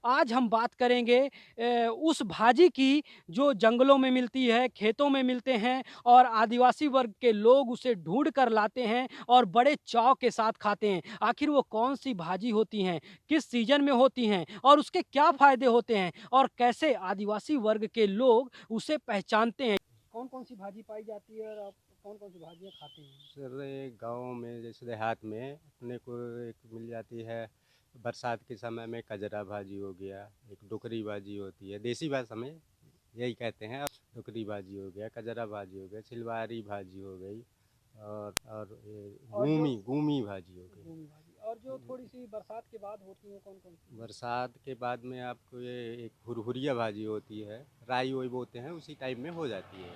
आज हम बात करेंगे उस भाजी की जो जंगलों में मिलती है, खेतों में मिलते हैं और आदिवासी वर्ग के लोग उसे ढूँढ कर लाते हैं और बड़े चाव के साथ खाते हैं। आखिर वो कौन-सी भाजी होती हैं, किस सीज़न में होती हैं और उसके क्या फ़ायदे होते हैं और कैसे आदिवासी वर्ग के लोग उसे पहचानते हैं? कौन-कौन सी भाजी पाई जाती है और आप कौन-कौन सी भाजियाँ खाते हैं? सर ये गाँव में जैसे देहात में अपने को एक मिल जाती है। बरसात के समय में कजरा भाजी हो गया, एक डुकरी भाजी होती है, देसी भाषा में यही कहते हैं। डुकरी भाजी हो गया, कजरा भाजी हो गया, छिलवारी भाजी हो गई और ये और जो गूमी भाजी हो गई। घूमी भाजी और जो थोड़ी-सी बरसात के बाद होती हैं, कौन-कौन सी? बरसात के बाद में आपको ये एक हुरहुरिया भाजी होती है, राई वाई बोते हैं, उसी टाइप में हो जाती है।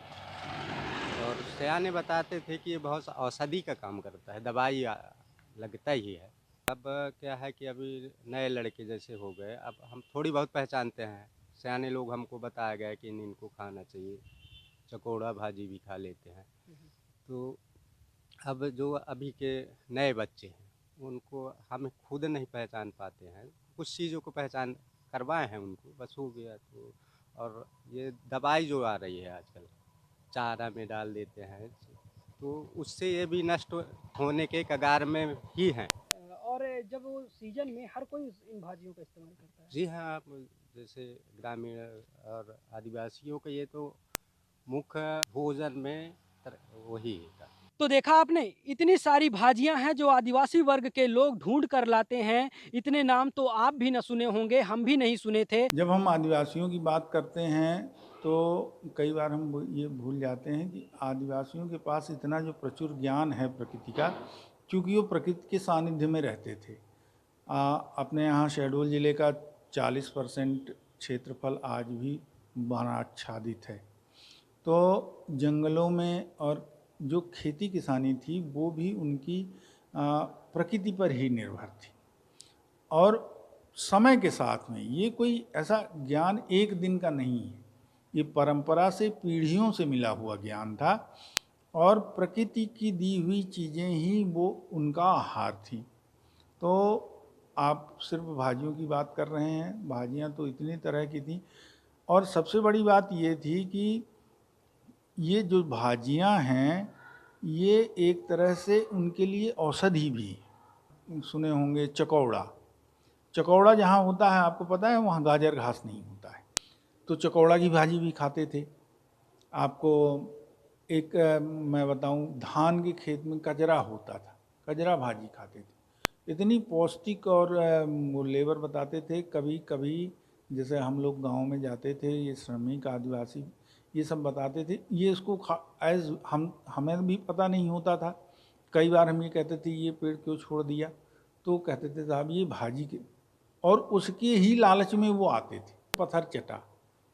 और सयाने बताते थे कि ये बहुत औषधि का काम करता है, दवाई लगता ही है। अब क्या है कि अभी नए लड़के जैसे हो गए, अब हम थोड़ी बहुत पहचानते हैं। सयाने लोग हमको बताया गया कि इनको खाना चाहिए। चकोड़ा भाजी भी खा लेते हैं। हुँ, हुँ। तो अब जो अभी के नए बच्चे हैं, उनको हम खुद नहीं पहचान पाते हैं। कुछ चीज़ों को पहचान करवाए हैं उनको, बस हो गया। तो और ये दवाई जो आ रही है आजकल, चारा में डाल देते हैं, तो उससे ये भी नष्ट होने के कगार में ही हैं। और जब वो सीज़न में हर कोई इन भाजियों का इस्तेमाल करता है। जी हाँ, आप जैसे ग्रामीण और आदिवासियों का ये तो मुख्य भोजन में वही है। तो देखा आपने इतनी सारी भाजियाँ हैं जो आदिवासी वर्ग के लोग ढूँढ कर लाते हैं। इतने नाम तो आप भी ना सुने होंगे, हम भी नहीं सुने थे। जब हम आदिवासियों की बात करते हैं तो कई बार हम ये भूल जाते हैं कि आदिवासियों के पास इतना जो प्रचुर ज्ञान है प्रकृति का, क्योंकि वो प्रकृति के सानिध्य में रहते थे। अपने यहाँ शहडोल ज़िले का 40% क्षेत्रफल आज भी वन आच्छादित है। तो जंगलों में और जो खेती किसानी थी वो भी उनकी प्रकृति पर ही निर्भर थी। और समय के साथ में ये कोई ऐसा ज्ञान एक दिन का नहीं है, ये परंपरा से पीढ़ियों से मिला हुआ ज्ञान था और प्रकृति की दी हुई चीज़ें ही वो उनका आहार थी। तो आप सिर्फ भाजियों की बात कर रहे हैं, भाजियाँ तो इतनी तरह की थी। और सबसे बड़ी बात ये थी कि ये जो भाजियाँ हैं, ये एक तरह से उनके लिए औषधि भी है। सुने होंगे चकौड़ा, चकौड़ा जहाँ होता है आपको पता है वहाँ गाजर घास नहीं होता है, तो चकौड़ा की भाजी भी खाते थे। आपको एक मैं बताऊँ, धान के खेत में कजरा होता था, कजरा भाजी खाते थे। इतनी पौष्टिक और वो लेबर बताते थे। कभी कभी जैसे हम लोग गांव में जाते थे, ये श्रमिक आदिवासी ये सब बताते थे, ये इसको खा एज हम हमें भी पता नहीं होता था। कई बार हम ये कहते थे ये पेड़ क्यों छोड़ दिया, तो कहते थे साहब ये भाजी के, और उसके ही लालच में वो आते थे। पत्थर चटा,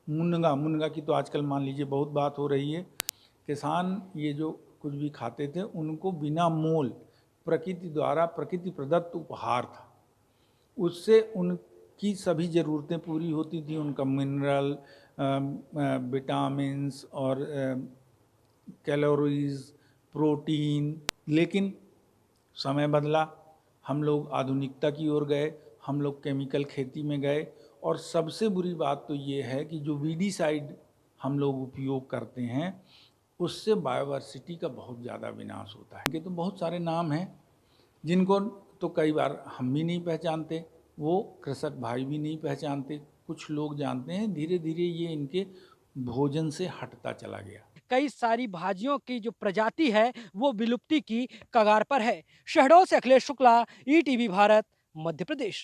मुनगा, मुनगा की तो आजकल मान लीजिए बहुत बात हो रही है। किसान ये जो कुछ भी खाते थे उनको बिना मोल प्रकृति द्वारा प्रकृति प्रदत्त उपहार था, उससे उनकी सभी ज़रूरतें पूरी होती थी। उनका मिनरल, विटामिन्स और कैलोरीज, प्रोटीन। लेकिन समय बदला, हम लोग आधुनिकता की ओर गए, हम लोग केमिकल खेती में गए। और सबसे बुरी बात तो ये है कि जो वीडीसाइड हम लोग उपयोग करते हैं उससे बायोवर्सिटी का बहुत ज़्यादा विनाश होता है। इनके तो बहुत सारे नाम हैं जिनको तो कई बार हम भी नहीं पहचानते, वो कृषक भाई भी नहीं पहचानते। कुछ लोग जानते हैं, धीरे धीरे ये इनके भोजन से हटता चला गया। कई सारी भाजियों की जो प्रजाति है वो विलुप्ति की कगार पर है। शहडोल से अखिलेश शुक्ला, ईटीवी भारत, मध्य प्रदेश।